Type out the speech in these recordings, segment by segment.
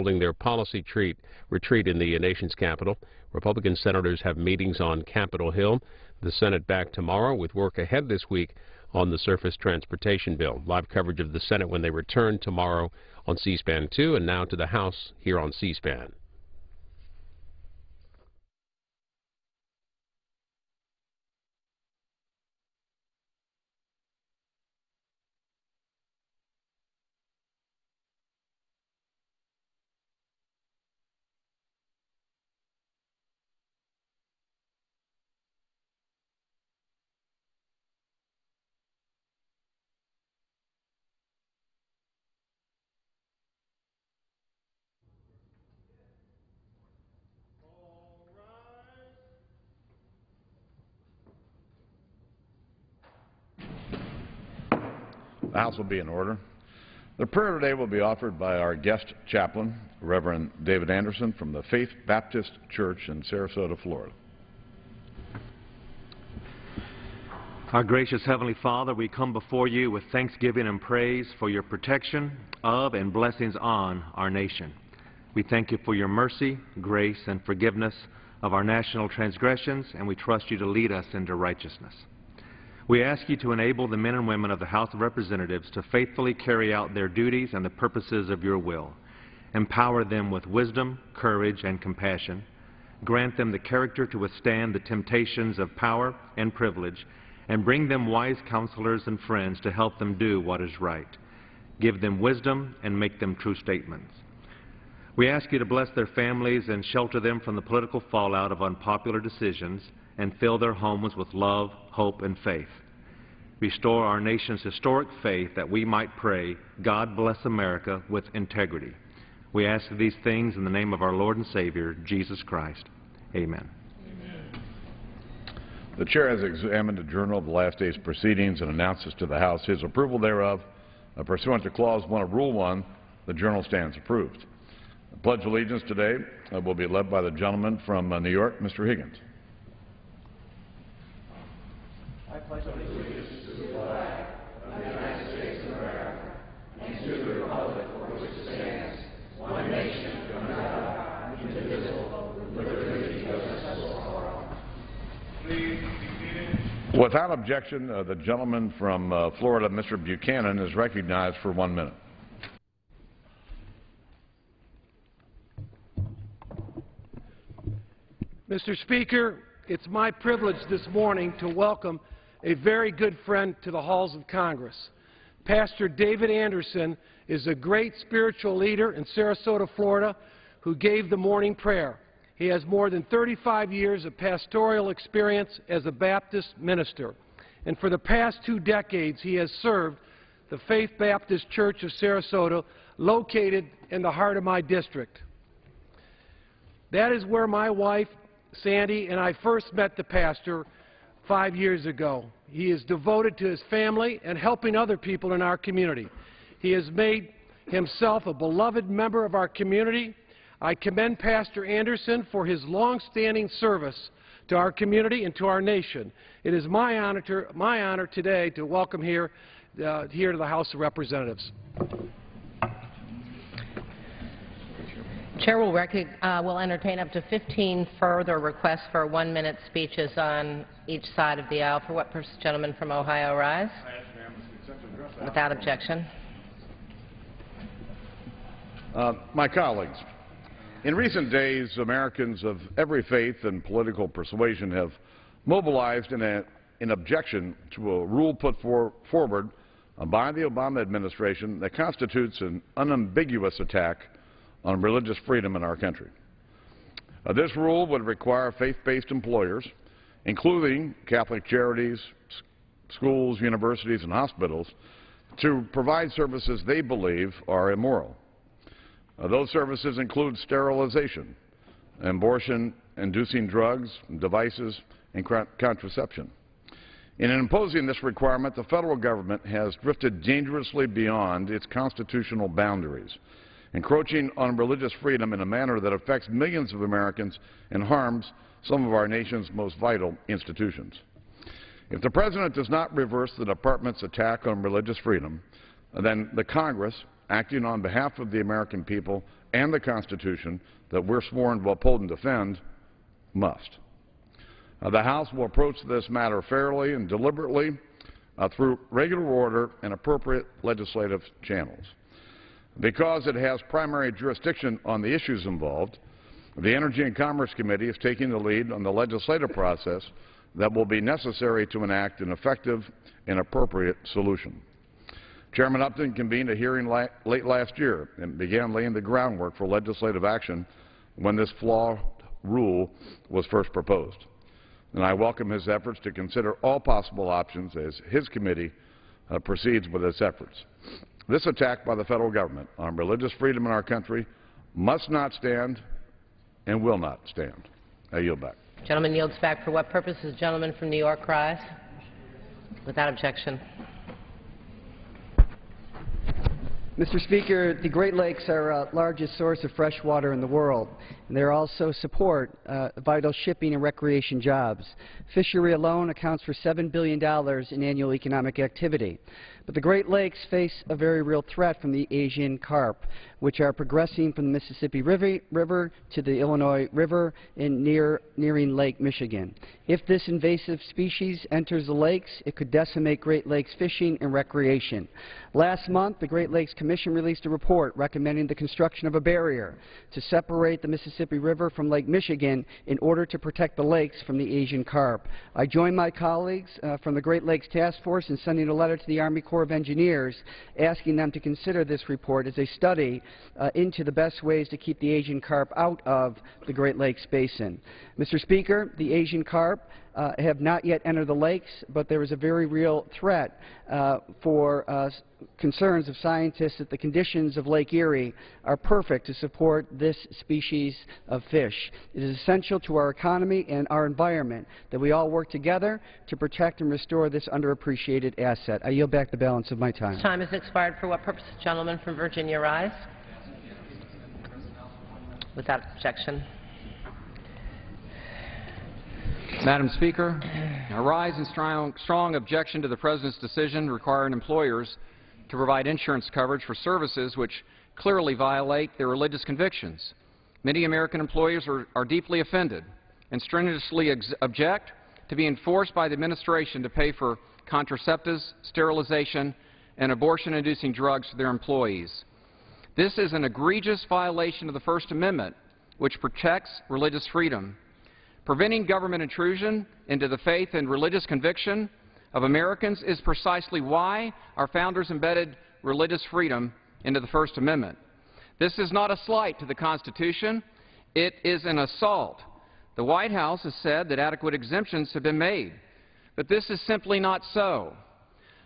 holding their policy retreat in the nation's capital. Republican senators have meetings on Capitol Hill. The Senate back tomorrow with work ahead this week on the surface transportation bill. Live coverage of the Senate when they return tomorrow on C-SPAN 2, and now to the House here on C-SPAN. The House will be in order. The prayer today will be offered by our guest chaplain, Reverend David Anderson from the Faith Baptist Church in Sarasota, Florida. Our gracious Heavenly Father, we come before you with thanksgiving and praise for your protection of and blessings on our nation. We thank you for your mercy, grace, and forgiveness of our national transgressions, and we trust you to lead us into righteousness. We ask you to enable the men and women of the House of Representatives to faithfully carry out their duties and the purposes of your will. Empower them with wisdom, courage, and compassion. Grant them the character to withstand the temptations of power and privilege, and bring them wise counselors and friends to help them do what is right. Give them wisdom and make them true statements. We ask you to bless their families and shelter them from the political fallout of unpopular decisions, and fill their homes with love, hope, and faith. Restore our nation's historic faith that we might pray, God bless America with integrity. We ask these things in the name of our Lord and Savior, Jesus Christ. Amen. Amen. The Chair has examined the journal of the last day's proceedings and announces to the House his approval thereof. Pursuant to Clause 1 of Rule 1, the journal stands approved. The Pledge of Allegiance today will be led by the gentleman from New York, Mr. Higgins. I pledge allegiance to the flag of the United States of America and to the republic for which it stands, one nation, under God, indivisible, with liberty and justice for all. Please be seated. Without objection, the gentleman from Florida, Mr. Buchanan, is recognized for 1 minute. Mr. Speaker, it's my privilege this morning to welcome a very good friend to the halls of Congress. Pastor David Anderson is a great spiritual leader in Sarasota, Florida, who gave the morning prayer. He has more than 35 years of pastoral experience as a Baptist minister, and for the past 2 decades he has served the Faith Baptist Church of Sarasota, located in the heart of my district. That is where my wife, Sandy, and I first met the pastor 5 years ago. He is devoted to his family and helping other people in our community. He has made himself a beloved member of our community. I commend Pastor Anderson for his long-standing service to our community and to our nation. It is my honor today to welcome here to the House of Representatives. Chair will entertain up to 15 further requests for 1-minute speeches on each side of the aisle. For what purpose, gentleman from Ohio, rise? Without objection. My colleagues, in recent days, Americans of every faith and political persuasion have mobilized in objection to a rule put forward by the Obama administration that constitutes an unambiguous attack on religious freedom in our country. This rule would require faith-based employers, including Catholic charities, schools, universities, and hospitals, to provide services they believe are immoral. Those services include sterilization, abortion-inducing drugs, devices, and contraception. In imposing this requirement, the federal government has drifted dangerously beyond its constitutional boundaries, encroaching on religious freedom in a manner that affects millions of Americans and harms some of our nation's most vital institutions. If the President does not reverse the Department's attack on religious freedom, then the Congress acting on behalf of the American people and the Constitution that we're sworn to uphold and defend, must. The House will approach this matter fairly and deliberately through regular order and appropriate legislative channels. Because it has primary jurisdiction on the issues involved, the Energy and Commerce Committee is taking the lead on the legislative process that will be necessary to enact an effective and appropriate solution. Chairman Upton convened a hearing late last year and began laying the groundwork for legislative action when this flawed rule was first proposed. And I welcome his efforts to consider all possible options as his committee proceeds with its efforts. This attack by the federal government on religious freedom in our country must not stand and will not stand. I yield back. Gentleman yields back. For what purpose does the gentleman from New York rise? Without objection. Mr. Speaker, the Great Lakes are our largest source of fresh water in the world, and they also support vital shipping and recreation jobs. Fishery alone accounts for $7 billion in annual economic activity. But the Great Lakes face a very real threat from the Asian carp, which are progressing from the Mississippi River to the Illinois River and nearing Lake Michigan. If this invasive species enters the lakes, it could decimate Great Lakes fishing and recreation. Last month, the Great Lakes Commission released a report recommending the construction of a barrier to separate the Mississippi River from Lake Michigan in order to protect the lakes from the Asian carp. I join my colleagues from the Great Lakes Task Force in sending a letter to the Army Corps of Engineers asking them to consider this report as a study into the best ways to keep the Asian carp out of the Great Lakes Basin. Mr. Speaker, the Asian carp have not yet entered the lakes, but there is a very real threat for concerns of scientists that the conditions of Lake Erie are perfect to support this species of fish. It is essential to our economy and our environment that we all work together to protect and restore this underappreciated asset. I yield back the balance of my time. Time has expired. For what purpose does the gentleman from Virginia rise? Without objection. Madam Speaker, I rise in strong objection to the President's decision requiring employers to provide insurance coverage for services which clearly violate their religious convictions. Many American employers are deeply offended and strenuously object to being forced by the administration to pay for contraceptives, sterilization, and abortion-inducing drugs for their employees. This is an egregious violation of the First Amendment, which protects religious freedom. Preventing government intrusion into the faith and religious conviction of Americans is precisely why our founders embedded religious freedom into the First Amendment. This is not a slight to the Constitution. It is an assault. The White House has said that adequate exemptions have been made, but this is simply not so.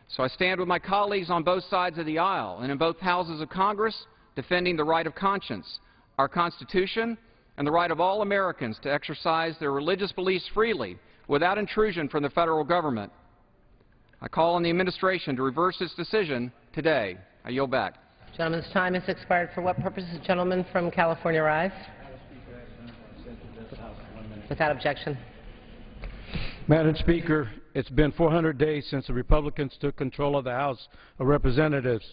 So I stand with my colleagues on both sides of the aisle and in both houses of Congress defending the right of conscience, our Constitution, and the right of all Americans to exercise their religious beliefs freely without intrusion from the federal government. I call on the administration to reverse its decision today. I yield back. Gentleman's time has expired. For what purpose does the gentleman from California rise? Without objection. Madam Speaker, it's been 400 days since the Republicans took control of the House of Representatives,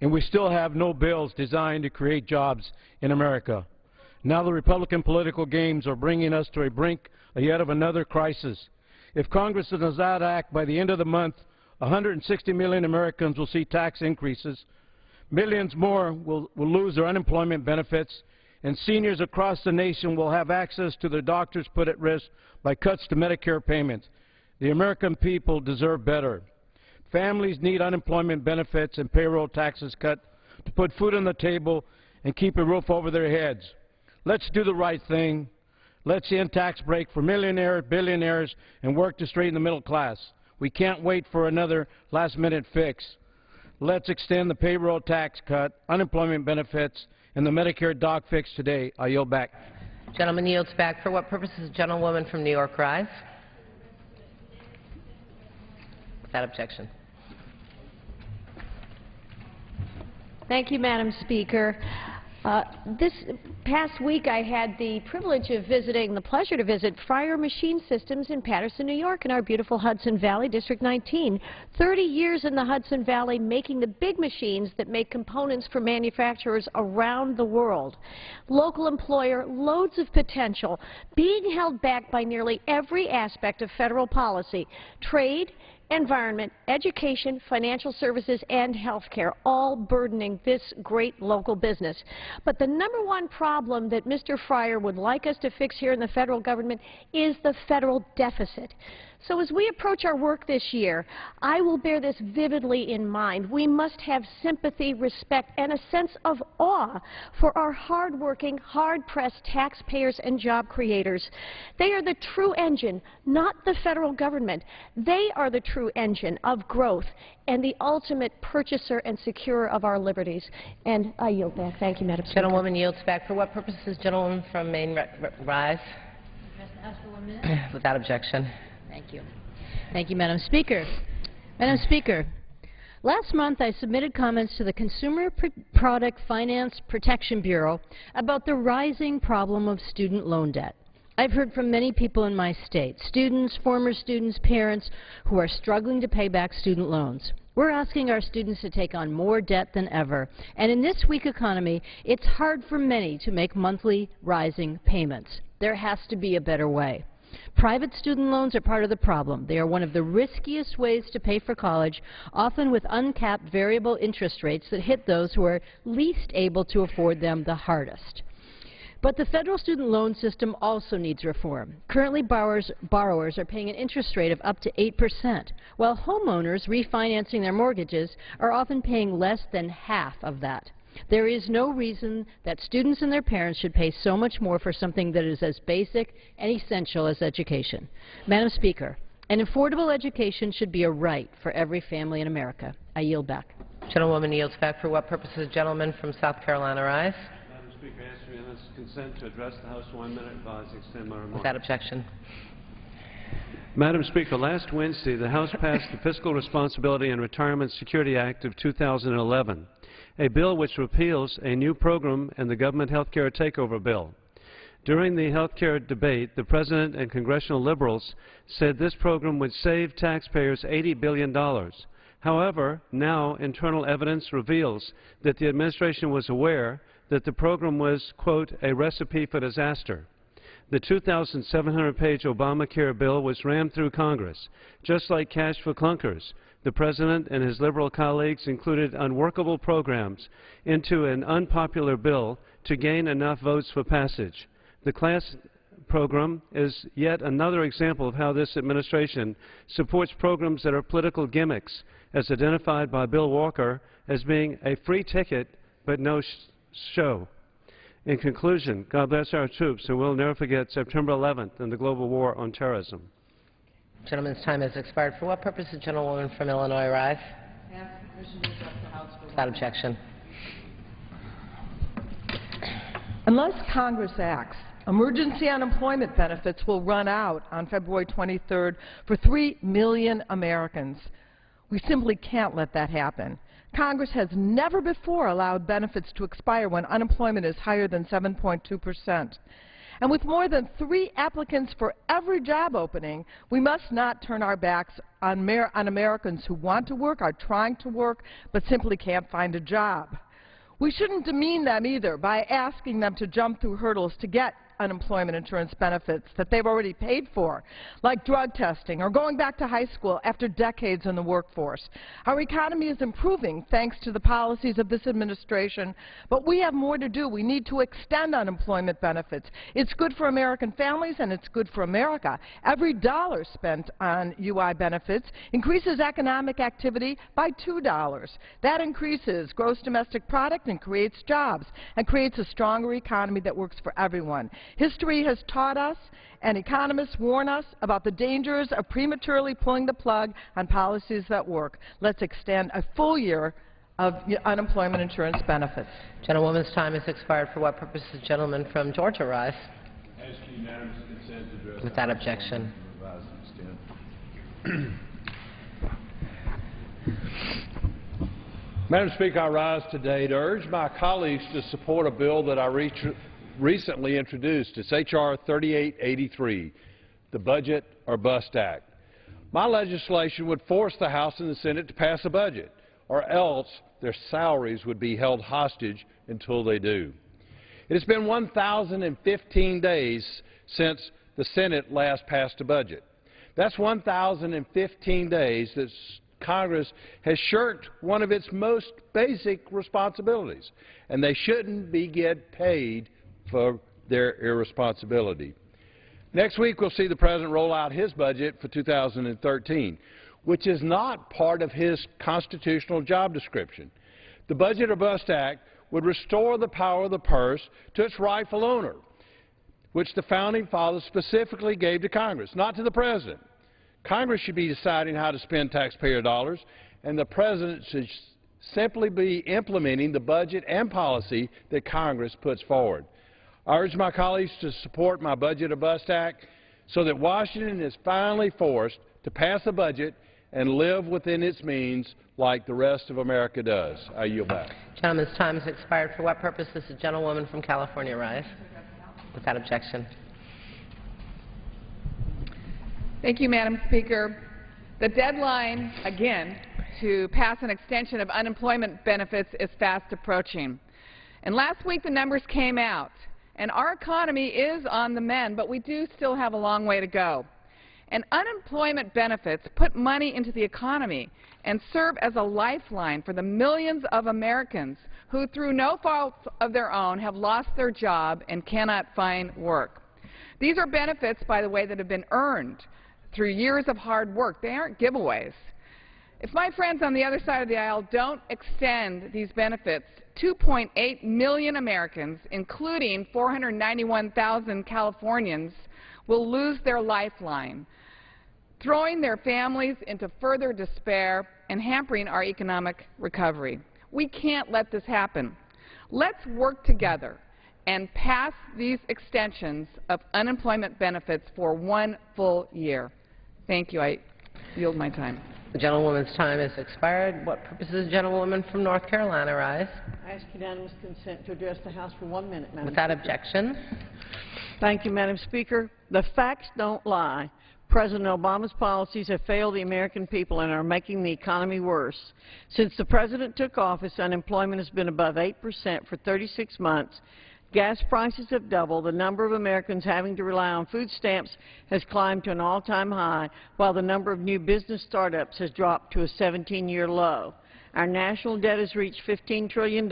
and we still have no bills designed to create jobs in America. Now the Republican political games are bringing us to a brink of yet of another crisis. If Congress does not act by the end of the month, 160 million Americans will see tax increases, millions more will lose their unemployment benefits, and seniors across the nation will have access to their doctors put at risk by cuts to Medicare payments. The American people deserve better. Families need unemployment benefits and payroll taxes cut to put food on the table and keep a roof over their heads. Let's do the right thing. Let's end tax break for millionaires, billionaires, and work to straighten the middle class. We can't wait for another last-minute fix. Let's extend the payroll tax cut, unemployment benefits, and the Medicare doc fix today. I yield back. Gentleman yields back. For what purpose does the gentlewoman from New York rise? Without objection. Thank you, Madam Speaker. This past week I had the privilege of visiting, the pleasure to visit Fryer Machine Systems in Paterson, New York in our beautiful Hudson Valley, District 19. 30 years in the Hudson Valley making the big machines that make components for manufacturers around the world. Local employer, loads of potential, being held back by nearly every aspect of federal policy, trade, environment, education, financial services, and health care, all burdening this great local business. But the number one problem that Mr. Fryer would like us to fix here in the federal government is the federal deficit. So as we approach our work this year, I will bear this vividly in mind. We must have sympathy, respect, and a sense of awe for our hard-working, hard-pressed taxpayers and job creators. They are the true engine, not the federal government. They are the true engine of growth and the ultimate purchaser and securer of our liberties. And I yield back. Thank you, Madam Speaker. Gentlewoman yields back. For what purposes, gentlewoman from Maine rise? Ask for 1 minute. Without objection. Thank you. Thank you, Madam Speaker. Madam Speaker, last month I submitted comments to the Consumer Product Finance Protection Bureau about the rising problem of student loan debt. I've heard from many people in my state, students, former students, parents, who are struggling to pay back student loans. We're asking our students to take on more debt than ever, and in this weak economy, it's hard for many to make monthly rising payments. There has to be a better way. Private student loans are part of the problem. They are one of the riskiest ways to pay for college, often with uncapped variable interest rates that hit those who are least able to afford them the hardest. But the federal student loan system also needs reform. Currently, borrowers are paying an interest rate of up to 8%, while homeowners refinancing their mortgages are often paying less than half of that. There is no reason that students and their parents should pay so much more for something that is as basic and essential as education. Madam Speaker, an affordable education should be a right for every family in America. I yield back. Gentlewoman yields back. For what purposes, gentleman from South Carolina rise? Madam Speaker, I ask unanimous consent to address the House for 1 minute. Advise extend my remarks. Without objection. Madam Speaker, last Wednesday, the House passed the Fiscal Responsibility and Retirement Security Act of 2011. A bill which repeals a new program in the government health care takeover bill. During the health care debate, the President and congressional liberals said this program would save taxpayers $80 billion. However, now internal evidence reveals that the administration was aware that the program was, quote, a recipe for disaster. The 2,700-page Obamacare bill was rammed through Congress. Just like cash for clunkers, the President and his liberal colleagues included unworkable programs into an unpopular bill to gain enough votes for passage. The class program is yet another example of how this administration supports programs that are political gimmicks, as identified by Bill Walker as being a free ticket but no show. In conclusion, God bless our troops, and we'll never forget September 11th and the global war on terrorism. Gentleman's time has expired. For what purpose is gentlewoman from Illinois rise? Without objection. Unless Congress acts, emergency unemployment benefits will run out on February 23rd for 3 million Americans. We simply can't let that happen. Congress has never before allowed benefits to expire when unemployment is higher than 7.2%. And with more than 3 applicants for every job opening, we must not turn our backs on Americans who want to work, are trying to work, but simply can't find a job. We shouldn't demean them either by asking them to jump through hurdles to get unemployment insurance benefits that they've already paid for, like drug testing or going back to high school after decades in the workforce. Our economy is improving thanks to the policies of this administration, but we have more to do. We need to extend unemployment benefits. It's good for American families and it's good for America. Every dollar spent on UI benefits increases economic activity by $2. That increases gross domestic product and creates jobs and creates a stronger economy that works for everyone. History has taught us, and economists warn us about the dangers of prematurely pulling the plug on policies that work. Let's extend a full year of unemployment insurance benefits. Gentlewoman's time has expired. For what purpose does the gentleman from Georgia rise? Ask unanimous consent to address. Without objection. Madam Speaker, I rise today to urge my colleagues to support a bill that I recently introduced. It's H.R. 3883, the Budget or Bust Act. My legislation would force the House and the Senate to pass a budget, or else their salaries would be held hostage until they do. It has been 1,015 days since the Senate last passed a budget. That's 1,015 days that Congress has shirked one of its most basic responsibilities, and they shouldn't get paid for their irresponsibility. Next week, we'll see the President roll out his budget for 2013, which is not part of his constitutional job description. The Budget or Bust Act would restore the power of the purse to its rightful owner, which the Founding Fathers specifically gave to Congress, not to the President. Congress should be deciding how to spend taxpayer dollars, and the President should simply be implementing the budget and policy that Congress puts forward. I urge my colleagues to support my Budget or Bust Act so that Washington is finally forced to pass a budget and live within its means like the rest of America does. I yield back. Gentleman's time has expired. For what purpose does the gentlewoman from California rise? Without objection. Thank you, Madam Speaker. The deadline, again, to pass an extension of unemployment benefits is fast approaching. And last week the numbers came out, and our economy is on the mend, but we do still have a long way to go. And unemployment benefits put money into the economy and serve as a lifeline for the millions of Americans who, through no fault of their own, have lost their job and cannot find work. These are benefits, by the way, that have been earned through years of hard work. They aren't giveaways. If my friends on the other side of the aisle don't extend these benefits, 2.8 million Americans, including 491,000 Californians, will lose their lifeline, throwing their families into further despair and hampering our economic recovery. We can't let this happen. Let's work together and pass these extensions of unemployment benefits for 1 full year. Thank you. I yield my time. The gentlewoman's time has expired. What purpose does the gentlewoman from North Carolina rise? I ask unanimous consent to address the House for 1 minute, Madam Without Speaker. objection. Thank you, Madam Speaker. The facts don't lie. President Obama's policies have failed the American people and are making the economy worse. Since the President took office, unemployment has been above 8% for 36 months. Gas prices have doubled. The number of Americans having to rely on food stamps has climbed to an all-time high, while the number of new business startups has dropped to a 17-year low. Our national debt has reached $15 trillion,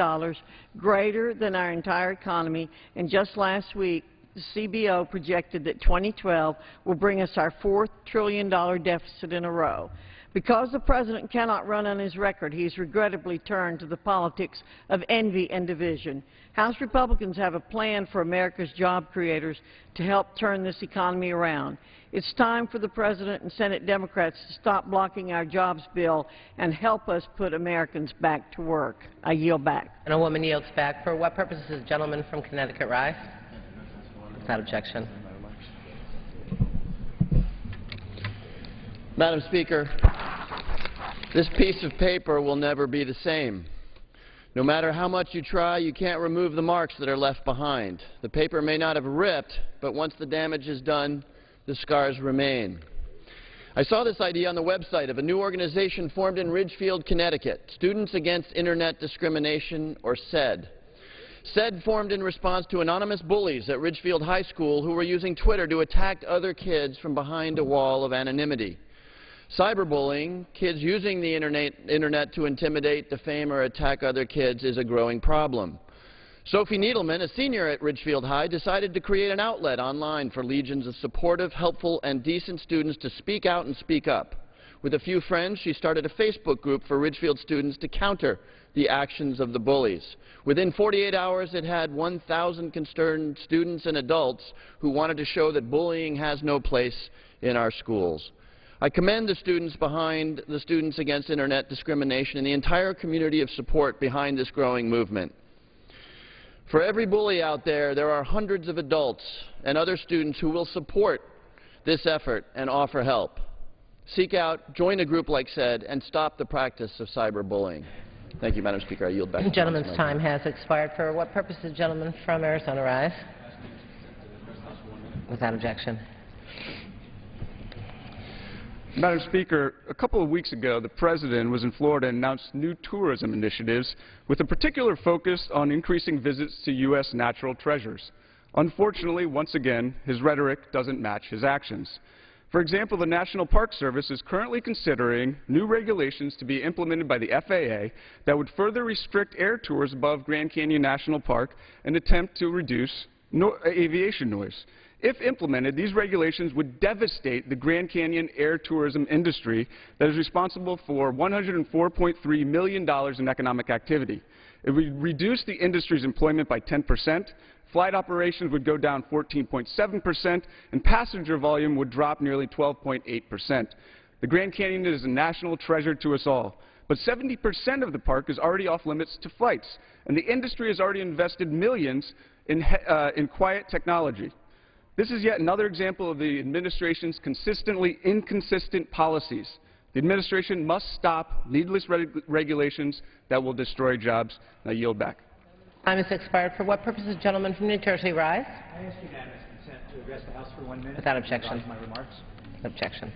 greater than our entire economy, and just last week, the CBO projected that 2012 will bring us our $4 trillion deficit in a row. Because the President cannot run on his record, he has regrettably turned to the politics of envy and division. House Republicans have a plan for America's job creators to help turn this economy around. It's time for the President and Senate Democrats to stop blocking our jobs bill and help us put Americans back to work. I yield back. And a woman yields back. For what purpose does the gentleman from Connecticut rise? Without objection. Madam Speaker, this piece of paper will never be the same. No matter how much you try, you can't remove the marks that are left behind. The paper may not have ripped, but once the damage is done, the scars remain. I saw this idea on the website of a new organization formed in Ridgefield, Connecticut, Students Against Internet Discrimination, or SED. SED formed in response to anonymous bullies at Ridgefield High School who were using Twitter to attack other kids from behind a wall of anonymity. Cyberbullying, kids using the internet to intimidate, defame, or attack other kids, is a growing problem. Sophie Needleman, a senior at Ridgefield High, decided to create an outlet online for legions of supportive, helpful, and decent students to speak out and speak up. With a few friends, she started a Facebook group for Ridgefield students to counter the actions of the bullies. Within 48 hours, it had 1,000 concerned students and adults who wanted to show that bullying has no place in our schools. I commend the students behind the Students Against Internet Discrimination and the entire community of support behind this growing movement. For every bully out there, there are hundreds of adults and other students who will support this effort and offer help. Seek out, join a group like SED, and stop the practice of cyberbullying. Thank you, Madam Speaker. I yield back. The gentleman's time has expired. For what purpose does the gentleman from Arizona rise? Without objection. Madam Speaker, a couple of weeks ago, the President was in Florida and announced new tourism initiatives with a particular focus on increasing visits to U.S. natural treasures. Unfortunately, once again, his rhetoric doesn't match his actions. For example, the National Park Service is currently considering new regulations to be implemented by the FAA that would further restrict air tours above Grand Canyon National Park and attempt to reduce aviation noise. If implemented, these regulations would devastate the Grand Canyon air tourism industry that is responsible for $104.3 million in economic activity. It would reduce the industry's employment by 10%, flight operations would go down 14.7%, and passenger volume would drop nearly 12.8%. The Grand Canyon is a national treasure to us all, but 70% of the park is already off limits to flights, and the industry has already invested millions in quiet technology. This is yet another example of the administration's consistently inconsistent policies. The administration must stop needless regulations that will destroy jobs. And I yield back. Time has expired. For what purpose does the gentleman from New Jersey rise? I ask unanimous consent to address the House for 1 minute. Without objection. My remarks. Objection.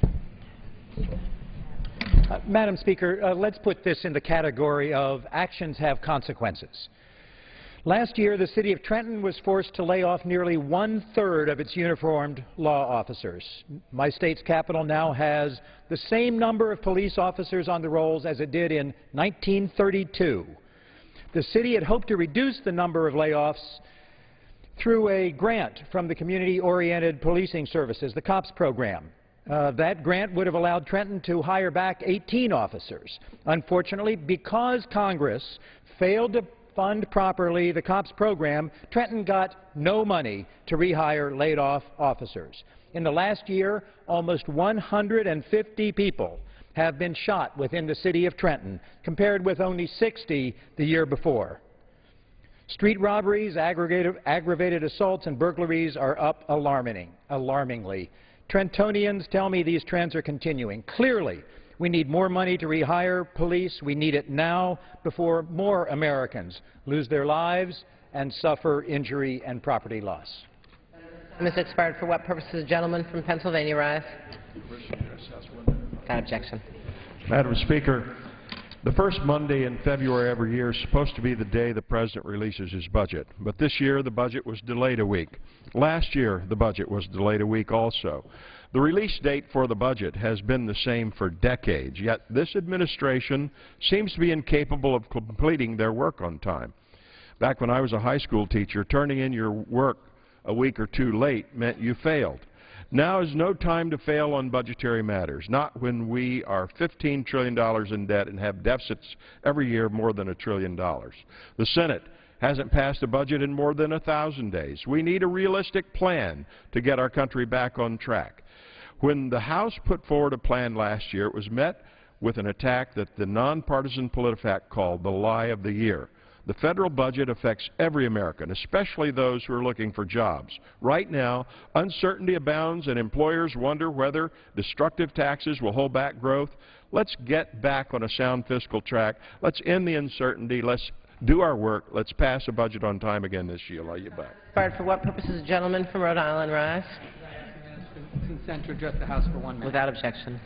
Madam Speaker, let's put this in the category of actions have consequences. Last year, the City of Trenton was forced to lay off nearly 1/3 of its uniformed law officers. My state's capital now has the same number of police officers on the rolls as it did in 1932. The city had hoped to reduce the number of layoffs through a grant from the Community-Oriented Policing Services, the COPS program. That grant would have allowed Trenton to hire back 18 officers. Unfortunately, because Congress failed to fund properly the COPS program, Trenton got no money to rehire laid-off officers. In the last year, almost 150 people have been shot within the city of Trenton, compared with only 60 the year before. Street robberies, aggravated assaults, and burglaries are up alarmingly. Trentonians tell me these trends are continuing. Clearly, we need more money to rehire police. We need it now before more Americans lose their lives and suffer injury and property loss. Time has expired. For what purpose does the gentleman from Pennsylvania rise? Without objection. Madam Speaker, the first Monday in February every year is supposed to be the day the President releases his budget. But this year, the budget was delayed a week. Last year, the budget was delayed a week also. The release date for the budget has been the same for decades, yet this administration seems to be incapable of completing their work on time. Back when I was a high school teacher, turning in your work a week or two late meant you failed. Now is no time to fail on budgetary matters, not when we are $15 trillion in debt and have deficits every year more than $1 trillion. The Senate hasn't passed a budget in more than 1,000 days. We need a realistic plan to get our country back on track. When the House put forward a plan last year, it was met with an attack that the nonpartisan PolitiFact called the lie of the year. The federal budget affects every American, especially those who are looking for jobs. Right now, uncertainty abounds and employers wonder whether destructive taxes will hold back growth. Let's get back on a sound fiscal track. Let's end the uncertainty. Let's do our work. Let's pass a budget on time again this year. I'll you back. For what purpose does the gentleman from Rhode Island rise? Consent to address the House for 1 minute. Without objection.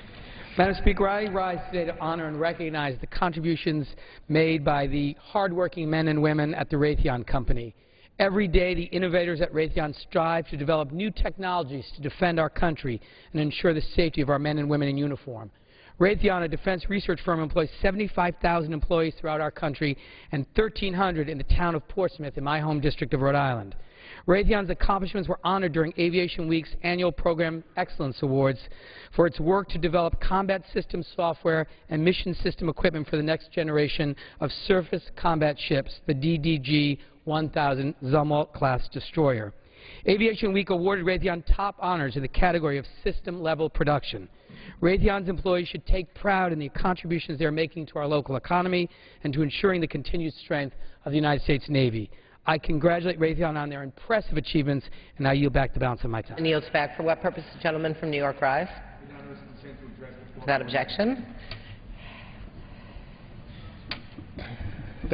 Madam Speaker, I rise today to honor and recognize the contributions made by the hardworking men and women at the Raytheon Company. Every day, the innovators at Raytheon strive to develop new technologies to defend our country and ensure the safety of our men and women in uniform. Raytheon, a defense research firm, employs 75,000 employees throughout our country and 1,300 in the town of Portsmouth in my home district of Rhode Island. Raytheon's accomplishments were honored during Aviation Week's annual Program Excellence Awards for its work to develop combat system software and mission system equipment for the next generation of surface combat ships, the DDG-1000 Zumwalt-class destroyer. Aviation Week awarded Raytheon top honors in the category of system-level production. Raytheon's employees should take pride in the contributions they are making to our local economy and to ensuring the continued strength of the United States Navy. I congratulate Raytheon on their impressive achievements, and I yield back the balance of my time. And yields back. For what purpose the gentleman from New York rise? Without objection.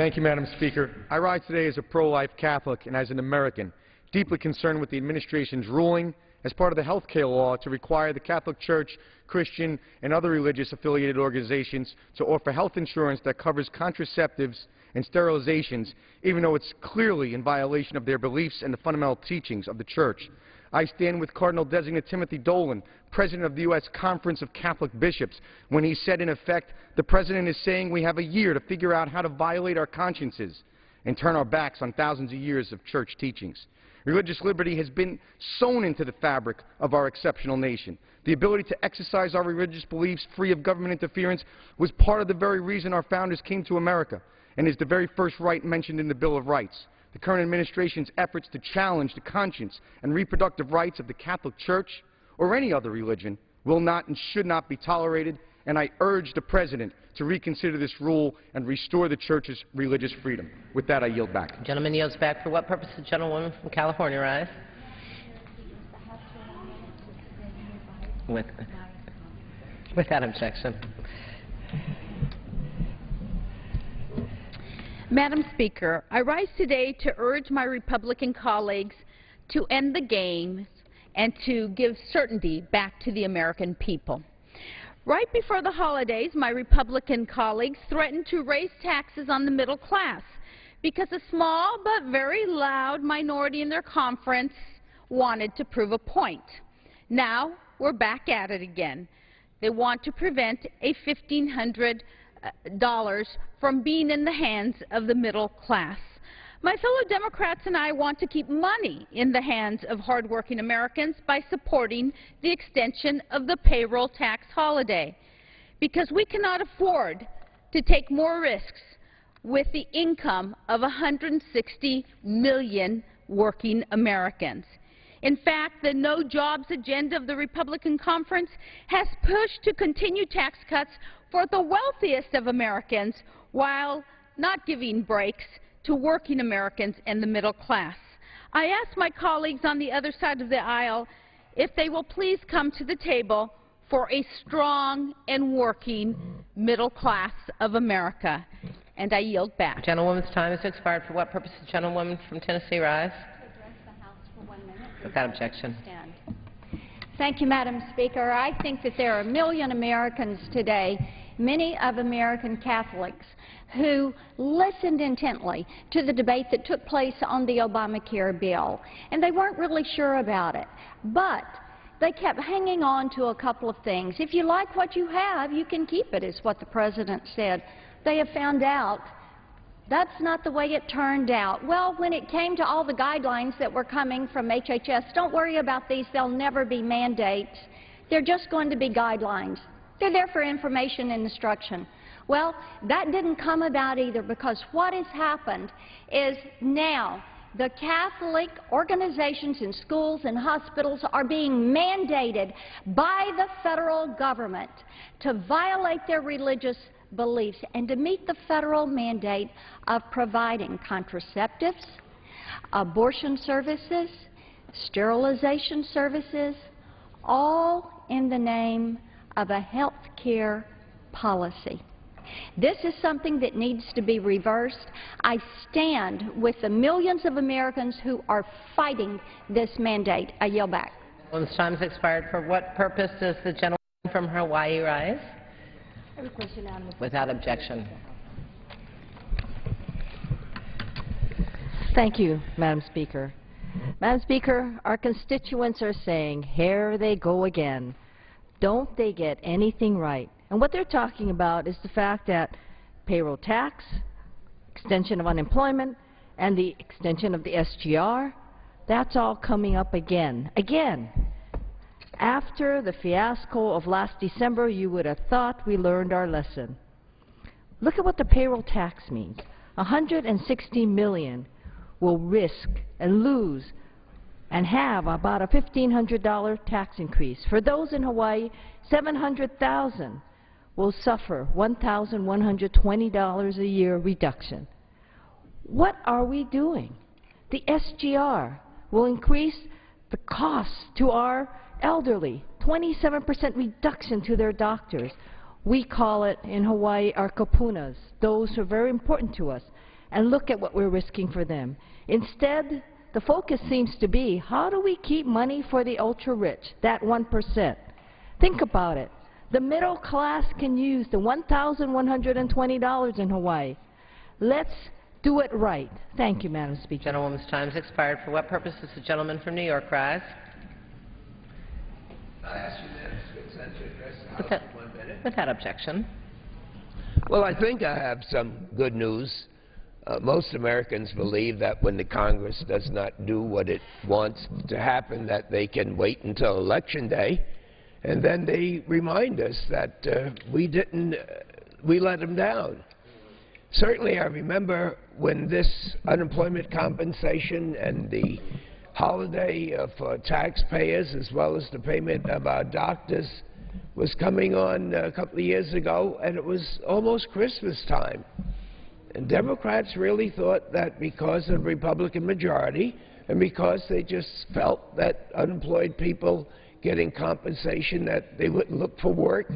Thank you, Madam Speaker. I rise today as a pro-life Catholic and as an American, deeply concerned with the administration's ruling as part of the health care law to require the Catholic Church, Christian, and other religious affiliated organizations to offer health insurance that covers contraceptives and sterilizations, even though it's clearly in violation of their beliefs and the fundamental teachings of the Church. I stand with Cardinal Designate Timothy Dolan, President of the U.S. Conference of Catholic Bishops, when he said, in effect, the President is saying we have a year to figure out how to violate our consciences and turn our backs on thousands of years of Church teachings. Religious liberty has been sewn into the fabric of our exceptional nation. The ability to exercise our religious beliefs free of government interference was part of the very reason our founders came to America and is the very first right mentioned in the Bill of Rights. The current administration's efforts to challenge the conscience and reproductive rights of the Catholic Church or any other religion will not and should not be tolerated, and I urge the President to reconsider this rule and restore the Church's religious freedom. With that, I yield back. The gentleman yields back. For what purpose the gentlewoman from California rise? Without objection. Madam Speaker, I rise today to urge my Republican colleagues to end the games and to give certainty back to the American people. Right before the holidays, my Republican colleagues threatened to raise taxes on the middle class because a small but very loud minority in their conference wanted to prove a point. Now we're back at it again. They want to prevent a $1,500 from being in the hands of the middle class. My fellow Democrats and I want to keep money in the hands of hardworking Americans by supporting the extension of the payroll tax holiday, because we cannot afford to take more risks with the income of 160 million working Americans. In fact, the no jobs agenda of the Republican conference has pushed to continue tax cuts for the wealthiest of Americans while not giving breaks to working Americans and the middle class. I ask my colleagues on the other side of the aisle if they will please come to the table for a strong and working middle class of America. And I yield back. The gentlewoman's time has expired. For what purpose the gentlewoman from Tennessee rise? To address the House for 1 minute. Without objection. Thank you, Madam Speaker. I think that there are a million Americans today, many of American Catholics, who listened intently to the debate that took place on the Obamacare bill, and they weren't really sure about it. But they kept hanging on to a couple of things. If you like what you have, you can keep it, is what the President said. They have found out that's not the way it turned out. Well, when it came to all the guidelines that were coming from HHS, don't worry about these. They'll never be mandates. They're just going to be guidelines. They're there for information and instruction. Well, that didn't come about either, because what has happened is now the Catholic organizations in schools and hospitals are being mandated by the federal government to violate their religious beliefs and to meet the federal mandate of providing contraceptives, abortion services, sterilization services, all in the name of a health care policy. This is something that needs to be reversed. I stand with the millions of Americans who are fighting this mandate. I yield back. One's time has expired. For what purpose does the gentleman from Hawaii rise? I request unanimous. Without objection. Thank you, Madam Speaker. Madam Speaker, our constituents are saying, here they go again. Don't they get anything right? And what they're talking about is the fact that payroll tax, extension of unemployment, and the extension of the SGR, that's all coming up again. Again. After the fiasco of last December, you would have thought we learned our lesson. Look at what the payroll tax means. 160 million will risk and lose and have about a $1,500 tax increase. For those in Hawaii, 700,000 will suffer $1,120 a year reduction. What are we doing? The SGR will increase the costs to our elderly, 27% reduction to their doctors. We call it in Hawaii our kapunas, those who are very important to us. and look at what we're risking for them. Instead, the focus seems to be, how do we keep money for the ultra-rich, that 1%? Think about it. The middle class can use the $1,120 in Hawaii. Let's do it right. Thank you, Madam Speaker. Gentlewoman's time has expired. For what purpose does the gentleman from New York rise? I ask unanimous consent to address the House in 1 minute. Without objection. Well, I think I have some good news. Most Americans believe that when the Congress does not do what it wants to happen, that they can wait until Election Day, and then they remind us that we let them down. Certainly, I remember when this unemployment compensation and the holiday for taxpayers, as well as the payment of our doctors, was coming on a couple of years ago, and it was almost Christmas time. And Democrats really thought that because of the Republican majority and because they just felt that unemployed people getting compensation, that they wouldn't look for work,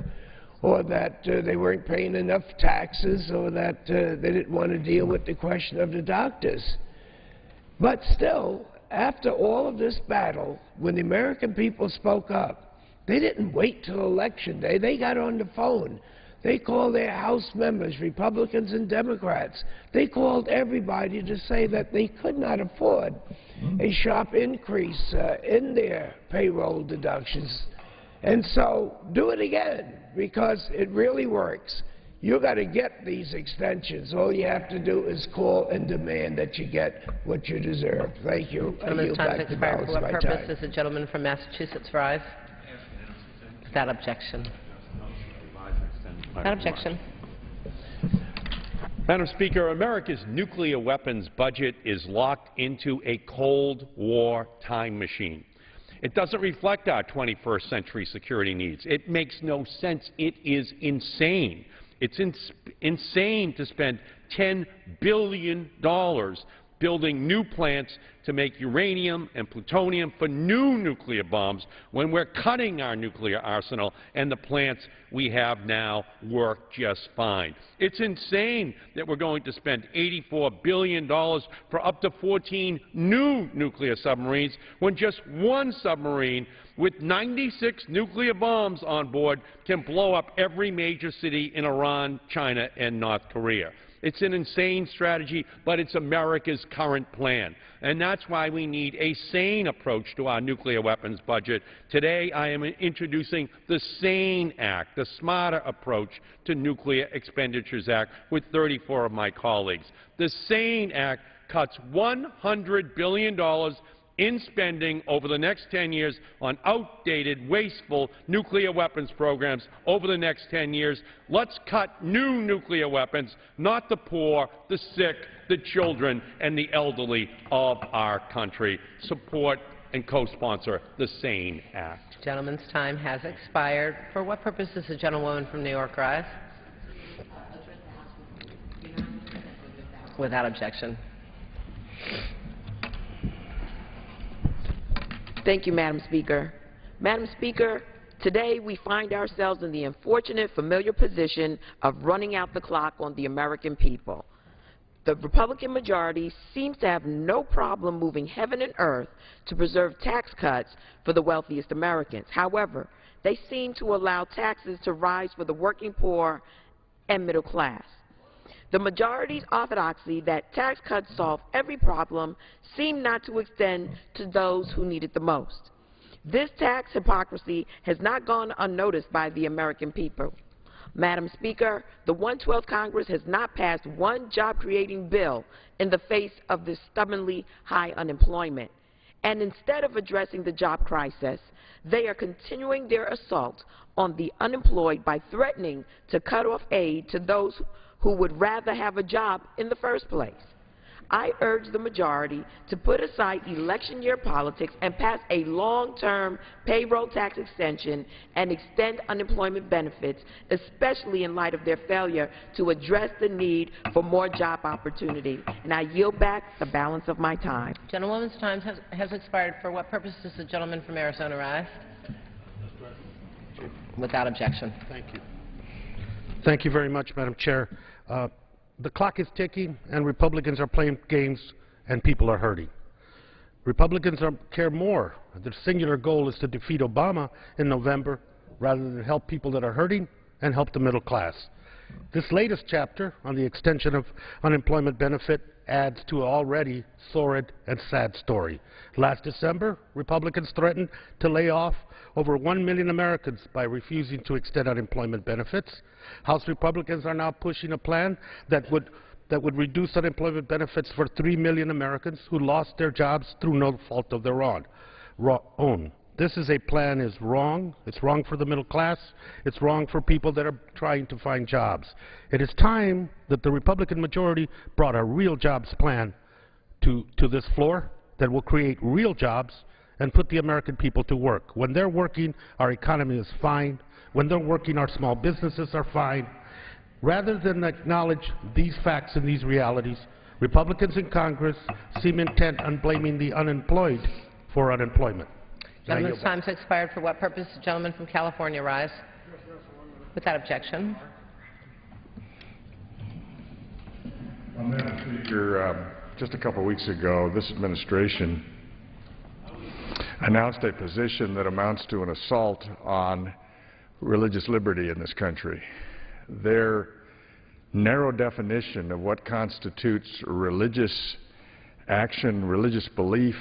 or that they weren't paying enough taxes, or that they didn't want to deal with the question of the doctors. But still, after all of this battle, when the American people spoke up, they didn't wait till Election Day. They got on the phone. They called their House members, Republicans and Democrats. They called everybody to say that they could not afford a sharp increase in their payroll deductions. And so do it again, because it really works. You got to get these extensions. All you have to do is call and demand that you get what you deserve. Thank you. I yield back the balance of my time. For what purpose does the gentleman from Massachusetts rise? Without objection. Without objection. Madam Speaker, America's nuclear weapons budget is locked into a Cold War time machine. It doesn't reflect our 21st century security needs. It makes no sense. It is insane. It's insane to spend $10 billion building new plants to make uranium and plutonium for new nuclear bombs when we're cutting our nuclear arsenal and the plants we have now work just fine. It's insane that we're going to spend $84 billion for up to 14 new nuclear submarines when just one submarine with 96 nuclear bombs on board can blow up every major city in Iran, China, and North Korea. It's an insane strategy, but it's America's current plan. And that's why we need a sane approach to our nuclear weapons budget. Today, I am introducing the SANE Act, the Smarter Approach to Nuclear Expenditures Act, with 34 of my colleagues. The SANE Act cuts $100 billion in spending over the next 10 years on outdated, wasteful nuclear weapons programs over the next 10 years. Let's cut new nuclear weapons, not the poor, the sick, the children, and the elderly of our country. Support and co-sponsor the SANE Act. The gentleman's time has expired. For what purpose does the gentlewoman from New York rise? Without objection. Thank you, Madam Speaker. Madam Speaker, today we find ourselves in the unfortunate familiar position of running out the clock on the American people. The Republican majority seems to have no problem moving heaven and earth to preserve tax cuts for the wealthiest Americans. However, they seem to allow taxes to rise for the working poor and middle class. The majority's orthodoxy that tax cuts solve every problem seem not to extend to those who need it the most. This tax hypocrisy has not gone unnoticed by the American people. Madam Speaker, the 112th Congress has not passed one job-creating bill in the face of this stubbornly high unemployment. And instead of addressing the job crisis, they are continuing their assault on the unemployed by threatening to cut off aid to those who would rather have a job in the first place. I urge the majority to put aside election year politics and pass a long-term payroll tax extension and extend unemployment benefits, especially in light of their failure to address the need for more job opportunity. And I yield back the balance of my time. Gentlewoman's time has expired. For what purpose does the gentleman from Arizona rise? Without objection. Thank you. Thank you very much, Madam Chair. the clock is ticking, and Republicans are playing games, and people are hurting. Republicans care more. Their singular goal is to defeat Obama in November rather than help people that are hurting and help the middle class. This latest chapter on the extension of unemployment benefit adds to an already sordid and sad story. Last December, Republicans threatened to lay off over 1 million Americans by refusing to extend unemployment benefits. House Republicans are now pushing a plan that would reduce unemployment benefits for 3 million Americans who lost their jobs through no fault of their own. This is a plan is wrong. It's wrong for the middle class. It's wrong for people that are trying to find jobs. It is time that the Republican majority brought a real jobs plan to this floor that will create real jobs and put the American people to work. When they're working, our economy is fine. When they're working, our small businesses are fine. Rather than acknowledge these facts and these realities, Republicans in Congress seem intent on blaming the unemployed for unemployment. Gentleman's time has expired. For what purpose? The gentleman from California rise. Without objection. Madam Speaker, just a couple of weeks ago, this administration announced a position that amounts to an assault on religious liberty in this country. Their narrow definition of what constitutes religious action, religious belief,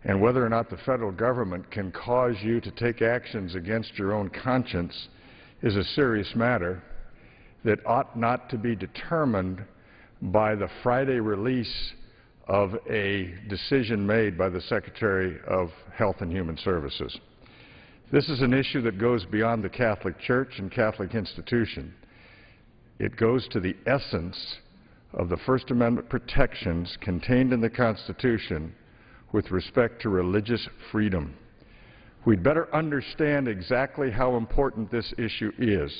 and whether or not the federal government can cause you to take actions against your own conscience is a serious matter that ought not to be determined by the Friday release of a decision made by the Secretary of Health and Human Services. This is an issue that goes beyond the Catholic Church and Catholic institution. It goes to the essence of the First Amendment protections contained in the Constitution with respect to religious freedom. We'd better understand exactly how important this issue is,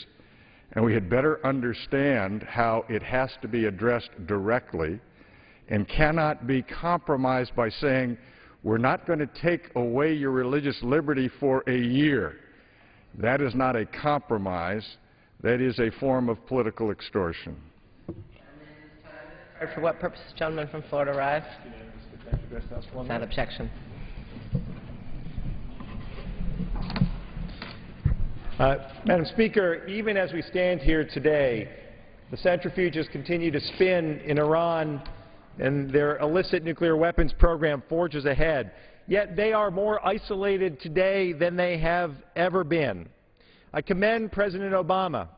and we had better understand how it has to be addressed directly and cannot be compromised by saying, we're not going to take away your religious liberty for a year. That is not a compromise. That is a form of political extortion. For what purpose, the gentleman from Florida rise? Without objection. Madam Speaker, even as we stand here today, the centrifuges continue to spin in Iran and their illicit nuclear weapons program forges ahead. Yet they are more isolated today than they have ever been. I commend President Obama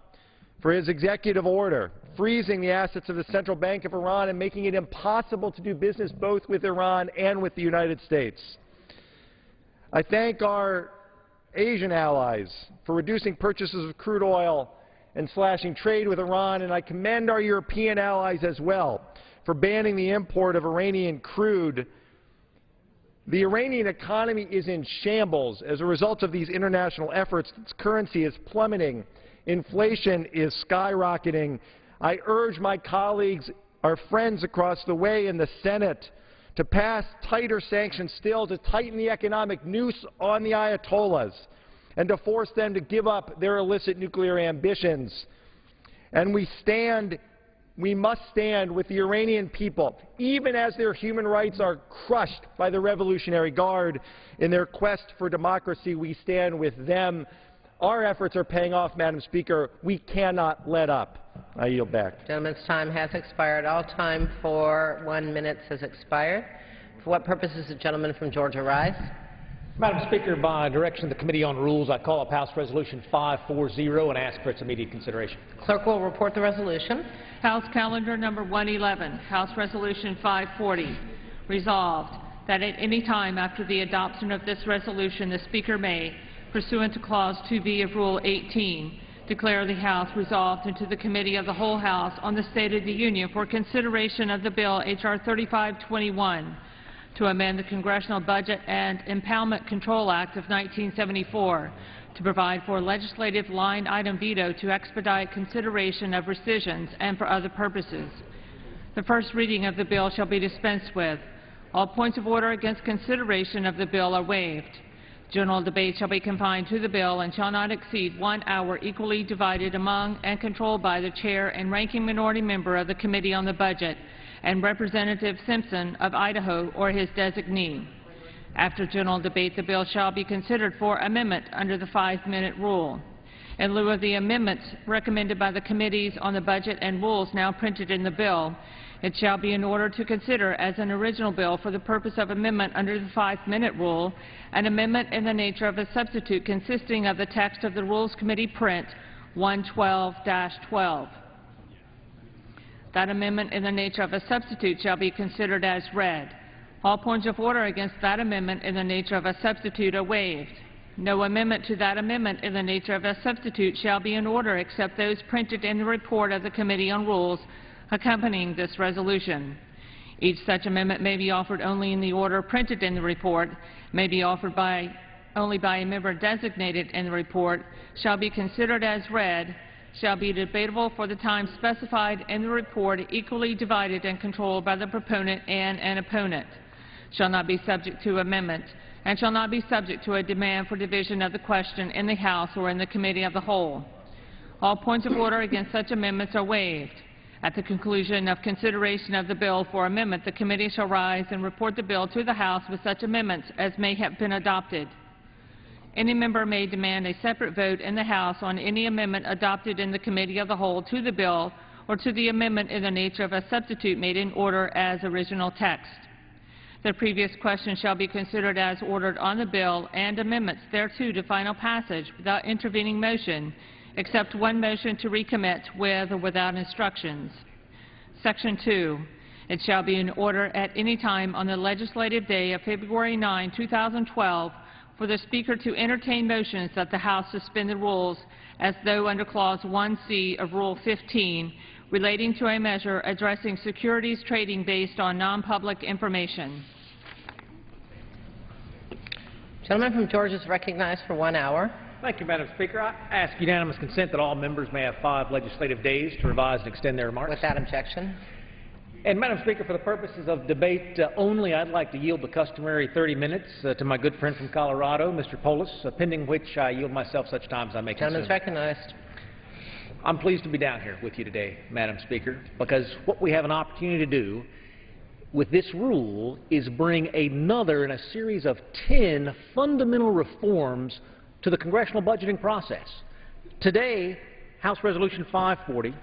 for his executive order freezing the assets of the Central Bank of Iran and making it impossible to do business both with Iran and with the United States. I thank our Asian allies for reducing purchases of crude oil and slashing trade with Iran, and I commend our European allies as well for banning the import of Iranian crude. The Iranian economy is in shambles as a result of these international efforts. Its currency is plummeting. Inflation is skyrocketing. I urge my colleagues, our friends across the way in the Senate, to pass tighter sanctions still, to tighten the economic noose on the Ayatollahs, and to force them to give up their illicit nuclear ambitions. And we must stand with the Iranian people, even as their human rights are crushed by the Revolutionary Guard. In their quest for democracy, we stand with them. Our efforts are paying off, Madam Speaker. We cannot let up. I yield back. Gentleman's time has expired. All time for 1 minute has expired. For what purpose is the gentleman from Georgia rise? Madam Speaker, by direction of the Committee on Rules, I call up House Resolution 540 and ask for its immediate consideration. Clerk will report the resolution. House Calendar Number 111, House Resolution 540. Resolved that at any time after the adoption of this resolution, the Speaker may, pursuant to Clause 2B of Rule 18, declare the House resolved into the Committee of the Whole House on the State of the Union for consideration of the bill H.R. 3521 to amend the Congressional Budget and Impoundment Control Act of 1974 to provide for legislative line item veto to expedite consideration of rescissions and for other purposes. The first reading of the bill shall be dispensed with. All points of order against consideration of the bill are waived. General debate shall be confined to the bill and shall not exceed 1 hour, equally divided among and controlled by the chair and ranking minority member of the Committee on the Budget and Representative Simpson of Idaho or his designee. After general debate, the bill shall be considered for amendment under the 5-minute rule. In lieu of the amendments recommended by the Committees on the Budget and Rules now printed in the bill, it shall be in order to consider as an original bill for the purpose of amendment under the 5-minute rule, an amendment in the nature of a substitute consisting of the text of the Rules Committee print 112-12. That amendment in the nature of a substitute shall be considered as read. All points of order against that amendment in the nature of a substitute are waived. No amendment to that amendment in the nature of a substitute shall be in order except those printed in the report of the Committee on Rules accompanying this resolution. Each such amendment may be offered only in the order printed in the report, may be offered only by a member designated in the report, shall be considered as read, shall be debatable for the time specified in the report, equally divided and controlled by the proponent and an opponent, shall not be subject to amendment, and shall not be subject to a demand for division of the question in the House or in the Committee of the Whole. All points of order against such amendments are waived. At the conclusion of consideration of the bill for amendment, the committee shall rise and report the bill to the House with such amendments as may have been adopted. Any member may demand a separate vote in the House on any amendment adopted in the Committee of the Whole to the bill or to the amendment in the nature of a substitute made in order as original text. The previous question shall be considered as ordered on the bill and amendments thereto to final passage without intervening motion, except one motion to recommit with or without instructions. Section 2. It shall be in order at any time on the legislative day of February 9, 2012, for the Speaker to entertain motions that the House suspend the rules as though under Clause 1C of Rule 15 relating to a measure addressing securities trading based on non-public information. Gentleman from Georgia is recognized for 1 hour. Thank you, Madam Speaker. I ask unanimous consent that all members may have 5 legislative days to revise and extend their remarks. Without objection. And, Madam Speaker, for the purposes of debate only, I'd like to yield the customary 30 minutes to my good friend from Colorado, Mr. Polis, pending which I yield myself such time as I may consume. Gentleman is recognized. I'm pleased to be down here with you today, Madam Speaker, because what we have an opportunity to do with this rule is bring another in a series of 10 fundamental reforms to the congressional budgeting process. Today, House Resolution 540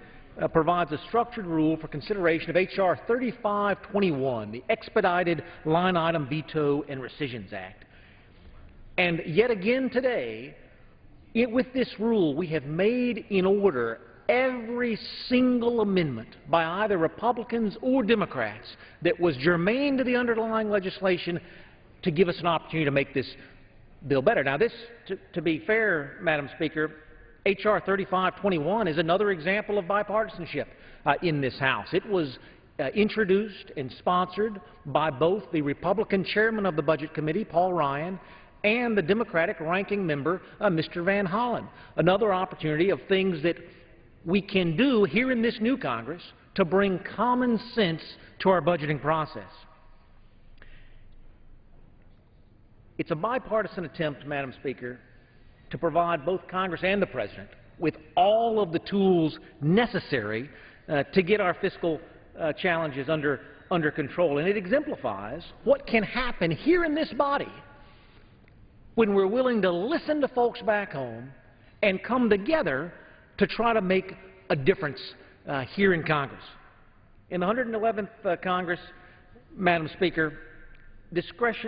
provides a structured rule for consideration of H.R. 3521, the Expedited Line Item Veto and Rescissions Act. And yet again today, with this rule, we have made in order every single amendment by either Republicans or Democrats that was germane to the underlying legislation to give us an opportunity to make this bill better. Now, this, to be fair, Madam Speaker, H.R. 3521 is another example of bipartisanship in this House. It was introduced and sponsored by both the Republican chairman of the Budget Committee, Paul Ryan, and the Democratic ranking member, Mr. Van Hollen. Another opportunity of things that we can do here in this new Congress to bring common sense to our budgeting process. It's a bipartisan attempt, Madam Speaker, to provide both Congress and the President with all of the tools necessary to get our fiscal challenges under control. And it exemplifies what can happen here in this body when we're willing to listen to folks back home and come together to try to make a difference here in Congress. In the 111th Congress, Madam Speaker,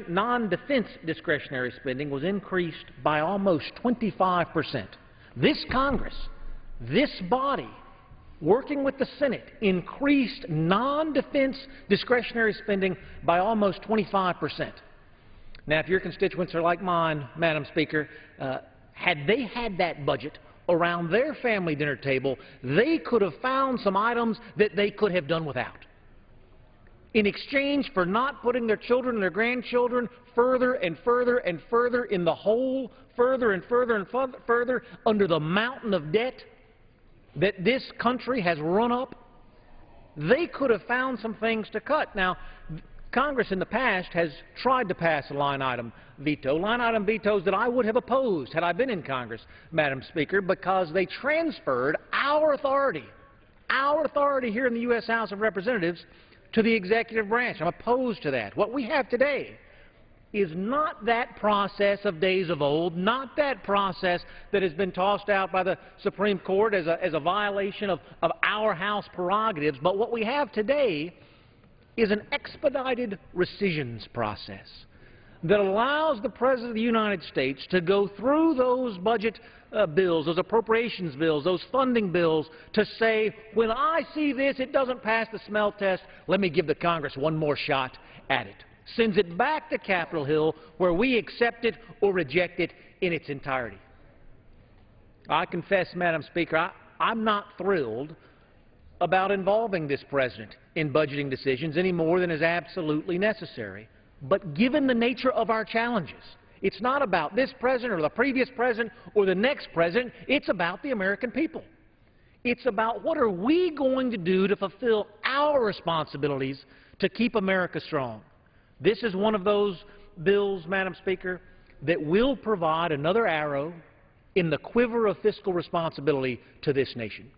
non-defense discretionary spending was increased by almost 25%. This Congress, this body, working with the Senate, increased non-defense discretionary spending by almost 25%. Now, if your constituents are like mine, Madam Speaker, had they had that budget around their family dinner table, they could have found some items that they could have done without, in exchange for not putting their children and their grandchildren further and further and further in the hole, further and further and further under the mountain of debt that this country has run up. They could have found some things to cut. Now, Congress in the past has tried to pass a line item vetoes that I would have opposed had I been in Congress, Madam Speaker, because they transferred our authority here in the U.S. House of Representatives to the executive branch. I'm opposed to that. What we have today is not that process of days of old, not that process that has been tossed out by the Supreme Court as a violation of our House prerogatives, but what we have today is an expedited rescissions process that allows the President of the United States to go through those budget bills, those appropriations bills, those funding bills, to say, when I see this, it doesn't pass the smell test, let me give the Congress one more shot at it. Sends it back to Capitol Hill where we accept it or reject it in its entirety. I confess, Madam Speaker, I'm not thrilled about involving this President in budgeting decisions any more than is absolutely necessary. But given the nature of our challenges, it's not about this President or the previous President or the next President. It's about the American people. It's about what are we going to do to fulfill our responsibilities to keep America strong. This is one of those bills, Madam Speaker, that will provide another arrow in the quiver of fiscal responsibility to this nation.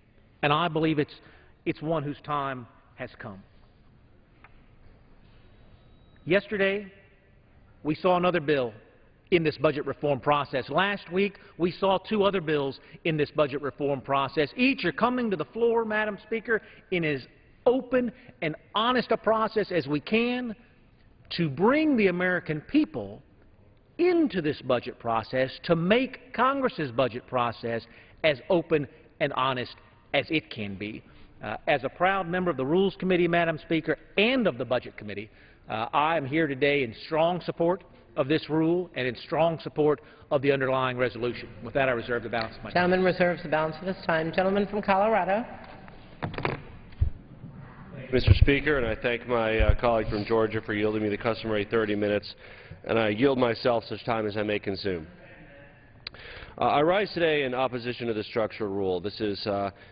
And I believe it's one whose time has come. Yesterday, we saw another bill in this budget reform process. Last week, we saw two other bills in this budget reform process. Each are coming to the floor, Madam Speaker, in as open and honest a process as we can to bring the American people into this budget process, to make Congress's budget process as open and honest as it can be. As a proud member of the Rules Committee, Madam Speaker, and of the Budget Committee, I am here today in strong support of this rule and in strong support of the underlying resolution. With that, I reserve the balance of my time. Gentleman reserves the balance of his time. Gentleman from Colorado. Mr. Speaker, and I thank my colleague from Georgia for yielding me the customary 30 minutes, and I yield myself such time as I may consume. I rise today in opposition to the structural rule. This is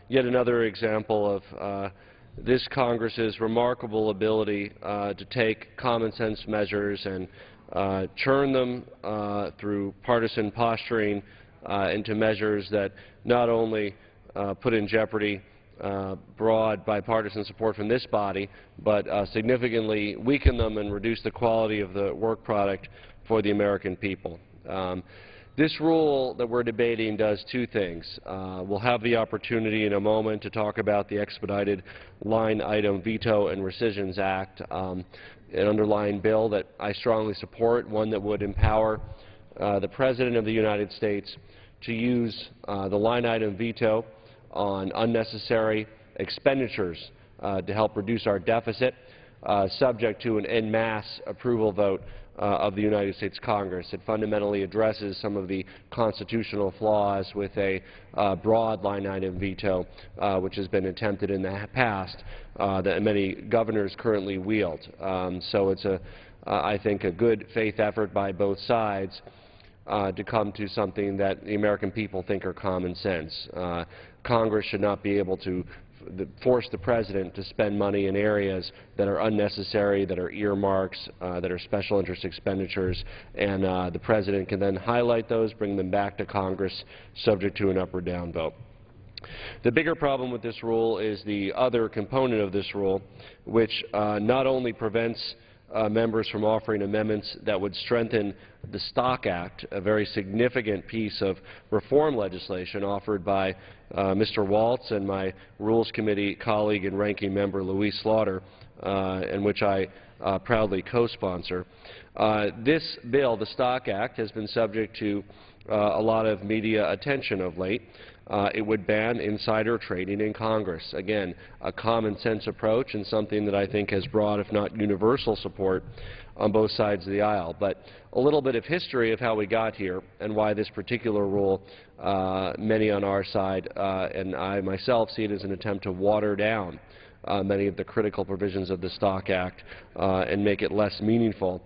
yet another example of this Congress's remarkable ability to take common sense measures and churn them through partisan posturing into measures that not only put in jeopardy broad bipartisan support from this body, but significantly weaken them and reduce the quality of the work product for the American people. This rule that we're debating does two things. We'll have the opportunity in a moment to talk about the expedited line item veto and rescissions act, an underlying bill that I strongly support, one that would empower the President of the United States to use the line item veto on unnecessary expenditures to help reduce our deficit, subject to an en masse approval vote of the United States Congress. It fundamentally addresses some of the constitutional flaws with a broad line item veto, which has been attempted in the past, that many governors currently wield. So it's, I think, a good faith effort by both sides to come to something that the American people think are common sense. Congress should not be able to force the President to spend money in areas that are unnecessary, that are earmarks, that are special interest expenditures, and the President can then highlight those, bring them back to Congress, subject to an up or down vote. The bigger problem with this rule is the other component of this rule, which not only prevents members from offering amendments that would strengthen the Stock Act, a very significant piece of reform legislation offered by Mr. Waltz and my Rules Committee colleague and ranking member Louise Slaughter, and which I proudly co-sponsor. This bill, the Stock Act, has been subject to a lot of media attention of late. It would ban insider trading in Congress. Again, a common sense approach and something that I think has broad, if not universal, support on both sides of the aisle. But a little bit of history of how we got here and why this particular rule, many on our side, and I myself see it as an attempt to water down many of the critical provisions of the Stock Act and make it less meaningful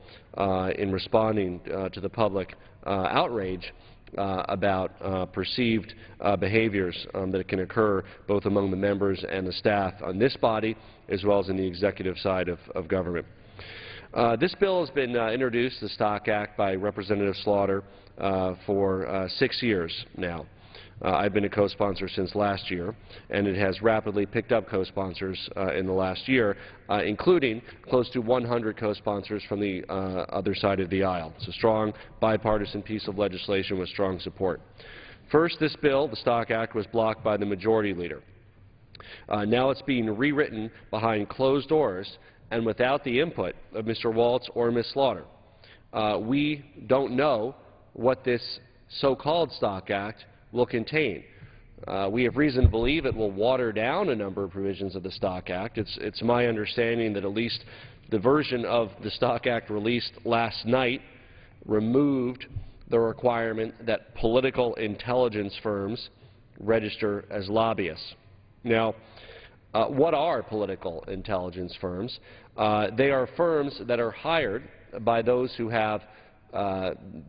in responding to the public outrage about perceived behaviors that can occur both among the members and the staff on this body as well as in the executive side of government. This bill has been introduced, the Stock Act, by Representative Slaughter for 6 years now. I've been a co-sponsor since last year, and it has rapidly picked up co-sponsors in the last year, including close to 100 co-sponsors from the other side of the aisle. It's a strong bipartisan piece of legislation with strong support. First, this bill, the Stock Act, was blocked by the Majority Leader. Now it's being rewritten behind closed doors and without the input of Mr. Waltz or Ms. Slaughter. We don't know what this so-called Stock Act will contain. We have reason to believe it will water down a number of provisions of the Stock Act. It's my understanding that at least the version of the Stock Act released last night removed the requirement that political intelligence firms register as lobbyists. Now, what are political intelligence firms? They are firms that are hired by those who have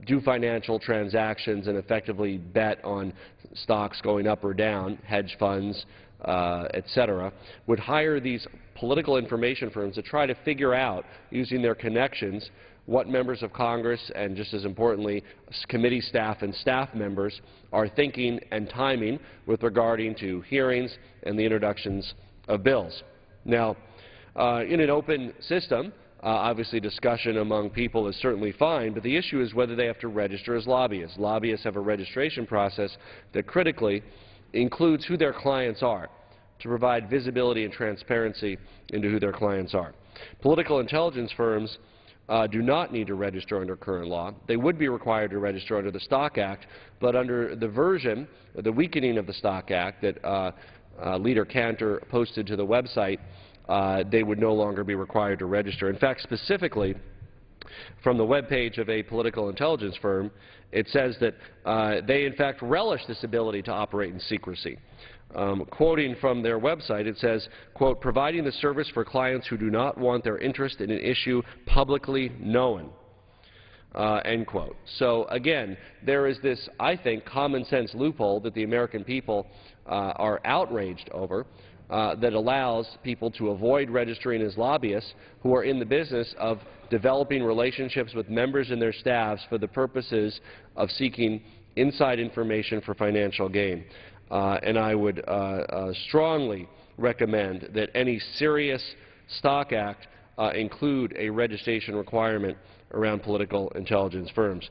do financial transactions and effectively bet on stocks going up or down, hedge funds, etc., would hire these political information firms to try to figure out, using their connections, what members of Congress and, just as importantly, committee staff and staff members are thinking and timing with regarding to hearings and the introductions of bills. Now, in an open system, obviously discussion among people is certainly fine, but the issue is whether they have to register as lobbyists. Lobbyists have a registration process that critically includes who their clients are, to provide visibility and transparency into who their clients are. Political intelligence firms do not need to register under current law. They would be required to register under the Stock Act, but under the version, the weakening of the Stock Act that Leader Cantor posted to the website, they would no longer be required to register. In fact, specifically, from the webpage of a political intelligence firm, it says that they, in fact, relish this ability to operate in secrecy. Quoting from their website, it says, quote, providing the service for clients who do not want their interest in an issue publicly known, end quote. So, again, there is this, I think, common sense loophole that the American people are outraged over, that allows people to avoid registering as lobbyists who are in the business of developing relationships with members and their staffs for the purposes of seeking inside information for financial gain. And I would strongly recommend that any serious Stock Act include a registration requirement around political intelligence firms.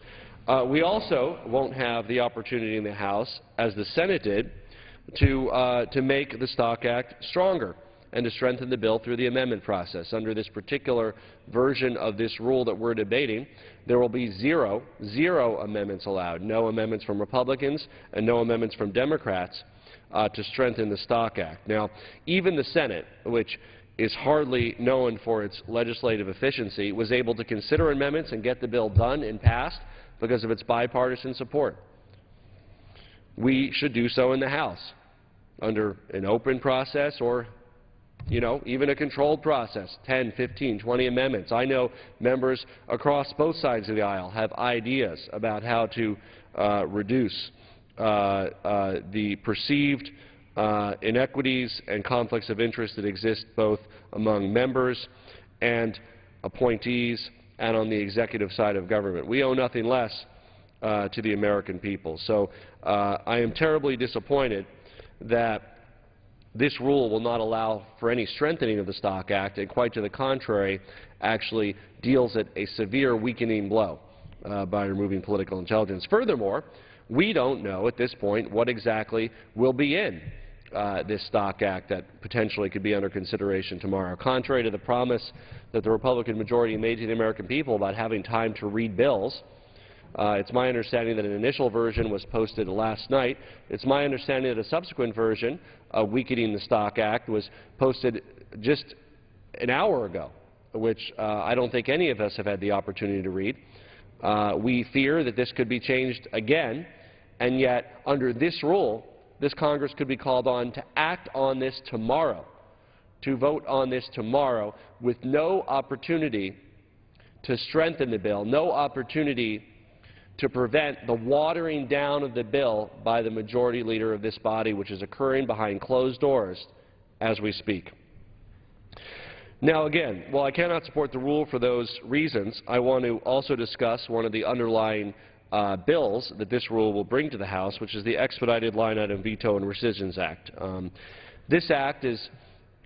We also won't have the opportunity in the House, as the Senate did, to make the Stock Act stronger and to strengthen the bill through the amendment process. Under this particular version of this rule that we're debating, there will be zero amendments allowed, no amendments from Republicans and no amendments from Democrats to strengthen the Stock Act. Now, even the Senate, which is hardly known for its legislative efficiency, was able to consider amendments and get the bill done and passed because of its bipartisan support. We should do so in the House under an open process or, you know, even a controlled process, 10, 15, 20 amendments. I know members across both sides of the aisle have ideas about how to reduce the perceived inequities and conflicts of interest that exist both among members and appointees and on the executive side of government. We owe nothing less to the American people. So I am terribly disappointed that this rule will not allow for any strengthening of the Stock Act, and quite to the contrary, actually deals at a severe weakening blow by removing political intelligence. Furthermore, we don't know at this point what exactly will be in this Stock Act that potentially could be under consideration tomorrow. Contrary to the promise that the Republican majority made to the American people about having time to read bills, it's my understanding that an initial version was posted last night. It's my understanding that a subsequent version of weakening the Stock Act was posted just an hour ago, which I don't think any of us have had the opportunity to read. We fear that this could be changed again, and yet under this rule, this Congress could be called on to act on this tomorrow, to vote on this tomorrow, with no opportunity to strengthen the bill, no opportunity to prevent the watering down of the bill by the majority leader of this body, which is occurring behind closed doors as we speak. Now again, while I cannot support the rule for those reasons, I want to also discuss one of the underlying bills that this rule will bring to the House, which is the Expedited Line Item Veto and Rescissions Act. This act is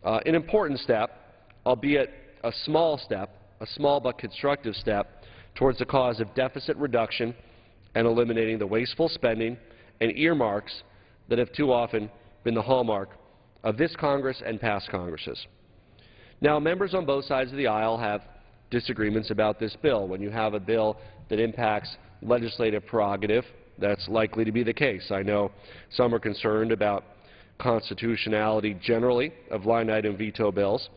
an important step, albeit a small but constructive step, towards the cause of deficit reduction and eliminating the wasteful spending and earmarks that have too often been the hallmark of this Congress and past Congresses. Now, members on both sides of the aisle have disagreements about this bill. When you have a bill that impacts legislative prerogative, that's likely to be the case. I know some are concerned about constitutionality generally of line item veto bills.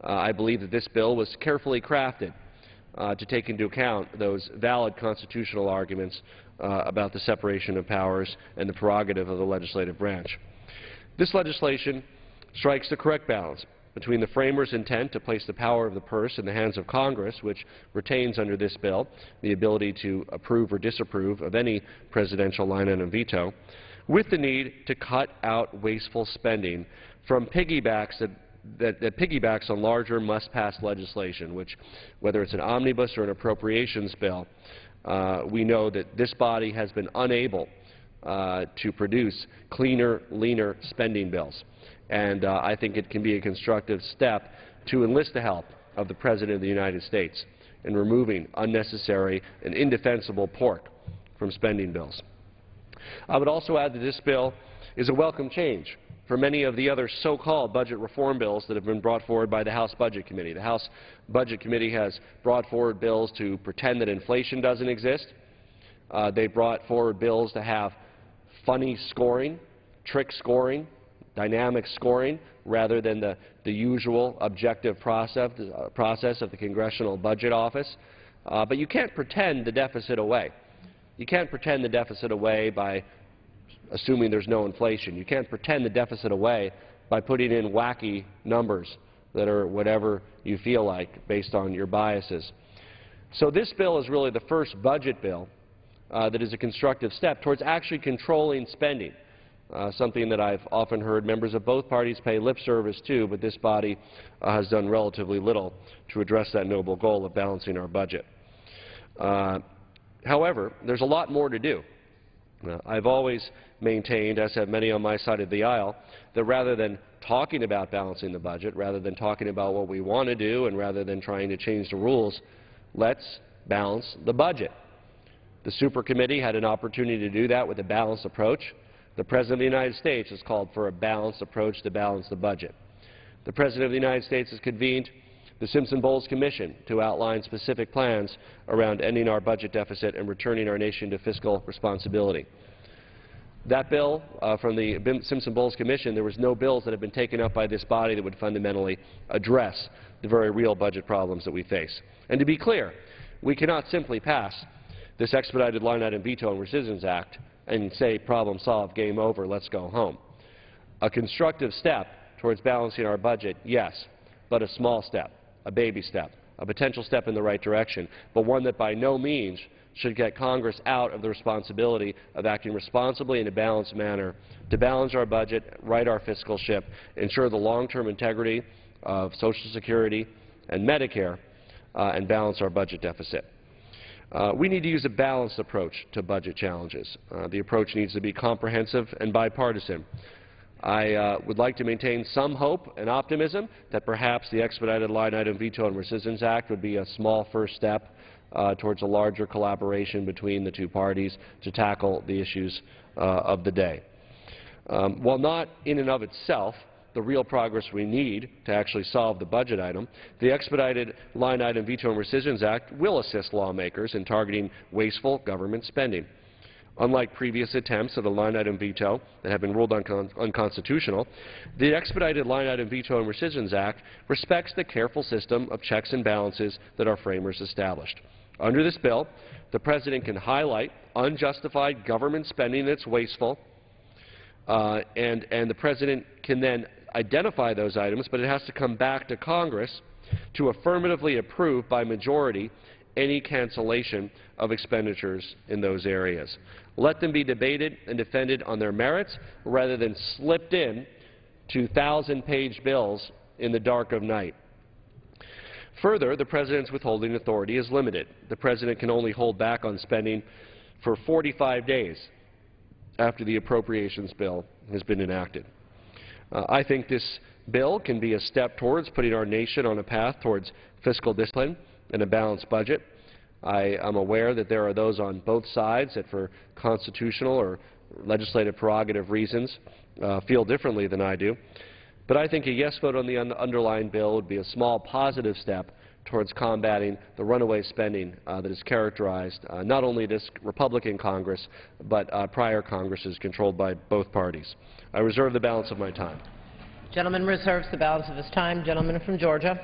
I believe that this bill was carefully crafted to take into account those valid constitutional arguments about the separation of powers and the prerogative of the legislative branch. This legislation strikes the correct balance between the framers' intent to place the power of the purse in the hands of Congress, which retains under this bill the ability to approve or disapprove of any presidential line item veto, with the need to cut out wasteful spending from piggybacks that piggybacks on larger must-pass legislation, which, whether it's an omnibus or an appropriations bill, we know that this body has been unable to produce cleaner, leaner spending bills. And I think it can be a constructive step to enlist the help of the President of the United States in removing unnecessary and indefensible pork from spending bills. I would also add that this bill is a welcome change for many of the other so-called budget reform bills that have been brought forward by the House Budget Committee. The House Budget Committee has brought forward bills to pretend that inflation doesn't exist. They brought forward bills to have funny scoring, trick scoring, dynamic scoring, rather than the usual objective process of the Congressional Budget Office. But you can't pretend the deficit away. You can't pretend the deficit away by assuming there's no inflation. You can't pretend the deficit away by putting in wacky numbers that are whatever you feel like based on your biases. So this bill is really the first budget bill that is a constructive step towards actually controlling spending, something that I've often heard members of both parties pay lip service to, but this body has done relatively little to address that noble goal of balancing our budget. However, there's a lot more to do. I've always maintained, as have many on my side of the aisle, that rather than talking about balancing the budget, rather than talking about what we want to do, and rather than trying to change the rules, let's balance the budget. The Super Committee had an opportunity to do that with a balanced approach. The President of the United States has called for a balanced approach to balance the budget. The President of the United States has convened the Simpson-Bowles Commission to outline specific plans around ending our budget deficit and returning our nation to fiscal responsibility. That bill from the Simpson-Bowles Commission, there was no bills that have been taken up by this body that would fundamentally address the very real budget problems that we face. And to be clear, we cannot simply pass this Expedited Line Item Veto and Rescissions Act and say problem solved, game over, let's go home. A constructive step towards balancing our budget, yes, but a small step, a baby step, a potential step in the right direction, but one that by no means should get Congress out of the responsibility of acting responsibly in a balanced manner to balance our budget, right our fiscal ship, ensure the long-term integrity of Social Security and Medicare, and balance our budget deficit. We need to use a balanced approach to budget challenges. The approach needs to be comprehensive and bipartisan. I would like to maintain some hope and optimism that perhaps the Expedited Line Item Veto and Rescissions Act would be a small first step towards a larger collaboration between the two parties to tackle the issues of the day. While not in and of itself the real progress we need to actually solve the budget item, the Expedited Line Item Veto and Rescissions Act will assist lawmakers in targeting wasteful government spending. Unlike previous attempts at a line item veto that have been ruled unconstitutional, the Expedited Line Item Veto and Rescissions Act respects the careful system of checks and balances that our framers established. Under this bill, the President can highlight unjustified government spending that's wasteful, and the President can then identify those items, but it has to come back to Congress to affirmatively approve by majority any cancellation of expenditures in those areas. Let them be debated and defended on their merits rather than slipped in to 1,000-page bills in the dark of night. Further, the President's withholding authority is limited. The President can only hold back on spending for 45 days after the appropriations bill has been enacted. I think this bill can be a step towards putting our nation on a path towards fiscal discipline and a balanced budget. I am aware that there are those on both sides that, for constitutional or legislative prerogative reasons, feel differently than I do. But I think a yes vote on the underlying bill would be a small positive step towards combating the runaway spending that has characterized not only this Republican Congress, but prior Congresses controlled by both parties. I reserve the balance of my time. Gentleman reserves the balance of his time. Gentleman from Georgia.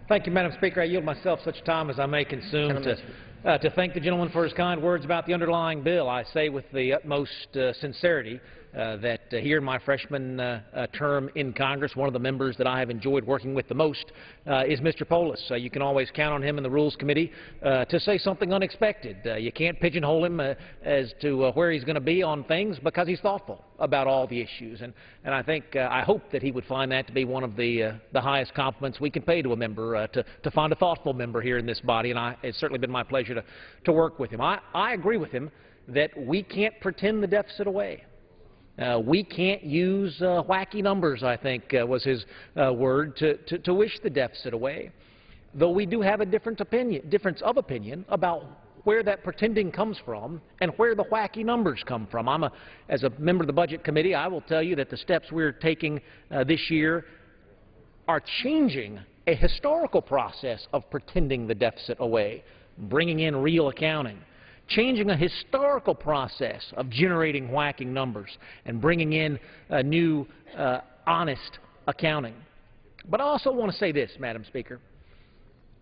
Thank you, Madam Speaker. I yield myself such time as I may consume to thank the gentleman for his kind words about the underlying bill. I say with the utmost sincerity that here in my freshman term in Congress, one of the members that I have enjoyed working with the most is Mr. Polis. You can always count on him in the Rules Committee to say something unexpected. You can't pigeonhole him as to where he's going to be on things because he's thoughtful about all the issues. And I think, I hope that he would find that to be one of the highest compliments we can pay to a member, to find a thoughtful member here in this body. And it's certainly been my pleasure to work with him. I agree with him that we can't pretend the deficit away. We can't use wacky numbers, I think was his word, to wish the deficit away, though we do have a difference of opinion about where that pretending comes from and where the wacky numbers come from. As a member of the Budget Committee, I will tell you that the steps we're taking this year are changing a historical process of pretending the deficit away, bringing in real accounting, changing a historical process of generating whacking numbers and bringing in new, honest accounting. But I also want to say this, Madam Speaker.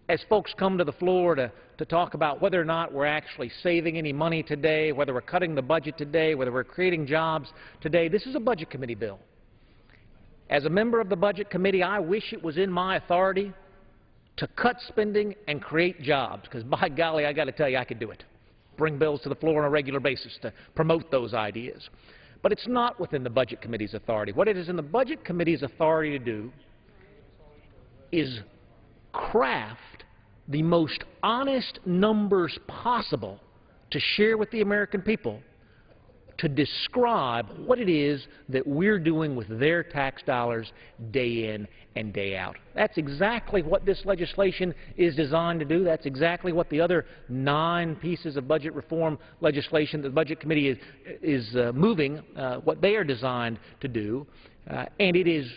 As folks come to the floor to talk about whether or not we're actually saving any money today, whether we're cutting the budget today, whether we're creating jobs today, this is a Budget Committee bill. As a member of the Budget Committee, I wish it was in my authority to cut spending and create jobs, because by golly, I got to tell you, I could do it. Bring bills to the floor on a regular basis to promote those ideas. But it's not within the Budget Committee's authority. What it is in the Budget Committee's authority to do is craft the most honest numbers possible to share with the American people to describe what it is that we're doing with their tax dollars day in and day out. That's exactly what this legislation is designed to do. That's exactly what the other 9 pieces of budget reform legislation that the Budget Committee is moving, what they are designed to do. And it is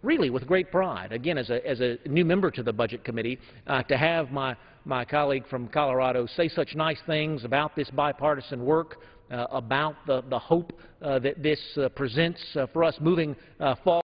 really with great pride, again, as a new member to the Budget Committee, to have my colleague from Colorado say such nice things about this bipartisan work, about the hope that this presents for us moving forward.